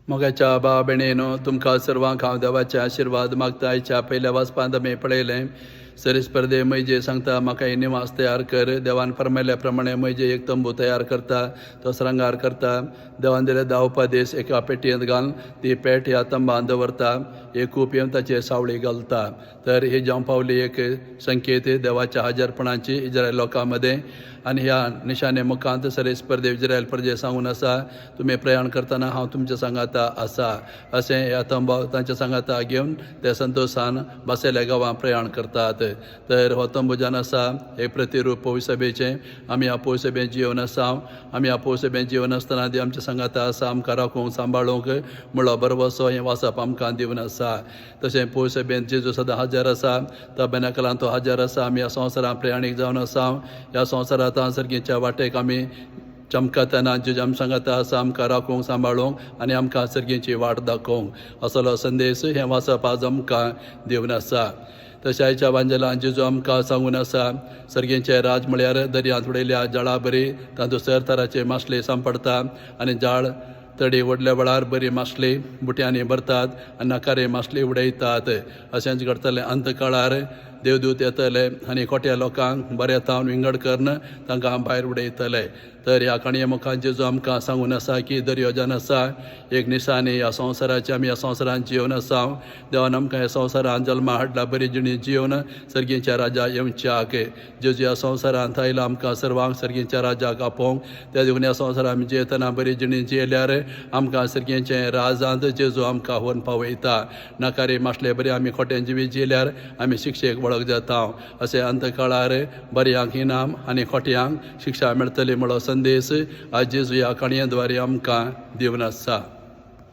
मोगाच्या भाव भयणीनो, तुमकां सर्वांक हांव देवाचे आशिर्वाद मागता. आयच्या पयल्या वाचपांत आमी पळयलें, सरीस्पर्धे मैजे सांगता म्हाका एक निवास तयार कर. देवान फरमायल्या प्रमाणे मैजे एक तंबू तयार करता, तो सरंगार करता. देवान दिले 10 उपादेश एका पेटयेंत घालून ती पेट ह्या तंबान दवरता. एक खूप येवन ताचेर सावळी घालता. तर ही जावं पावली एक संकेत देवाच्या हजरपणाची इस्रायल लोकां मदें. आनी ह्या निशाणे मुखांत सरीस्पर्धे इस्रायल प्रजे सांगून आसा, तुमी प्रयाण करतना हांव तुमच्या सांगाता आसा. अशें ह्या तंबा तांच्या सांगाता घेवन ते संतोशान बसयल्या गांवां प्रयाण करतात. तर हो तंबूजान आसा एक प्रतिरूप पौसभेचें. आमी ह्या पौसभेंत जिवन आसा. आमी ह्या पौसभेंत जिवन आसतना ती आमच्या सांगाता आसा आमकां राखूंक सांबाळूंक मुळो बरवसो हें वाचप आमकां दिवन आसा. तशें पौसभेंत जेजू सदां हजर आसा, तबेनाकलांत तो हजर आसा. आमी ह्या संवसारांत प्रयाणीक जावन आसा. ह्या संवसारांत सर्गेच्या वाटेक आमी चमकतना जेजू आमच्या सांगाता आसा आमकां राखूंक सांबाळूंक आनी आमकां सर्गेची वाट दाखोवंक असलो संदेश हें वाचप आज आमकां दिवन आसा. तशें आयच्या वांजेलांत जेजू आमकां सांगून आसा, सर्गेचें राज म्हळ्यार दर्यांत उडयल्या जाळा बरी तातूंत सरतराचे मासले सांपडता आनी जाळ तडी व्हडल्या वेळार बरी मासली बुट्यांनी भरतात आनी नाकारे मासली उडयतात. अशेंच घडतलें अंत काळार देवदूत येतले आनी खोट्या लोकांक बरें तावन विंगड करून तांकां भायर उडयतले. तर ह्या काणये मुखार जेजू आमकां सांगून आसा की दर्यो जावन आसा एक निशाणी ह्या संवसाराची. आमी ह्या संवसारांत जिवन आसा. देवान आमकां ह्या संवसारांत जल्मा हाडला बरी जिणी जिवन सर्गेच्या राजा येवच्याक. जेजू ह्या संवसारांत आयला आमकां सर्वांक सर्गेच्या राजाक आपोवंक. त्या देखून ह्या संवसारांत आमी जियेतना बरी जिणी जियेल्यार आमकां सर्गेचें राजांत जेजू आमकां व्हरून पावयता. नाकारे मासले बरें आमी खोटें जिवी जियेल्यार आमी शिक्षेक वळख जाता. अशें अंत काळार बऱ्यांक इनाम आनी खोट्यांक शिक्षा मेळटली म्हणलो संदेश आज जेजू ह्या काणये द्वारे आमकां दिवन आसा.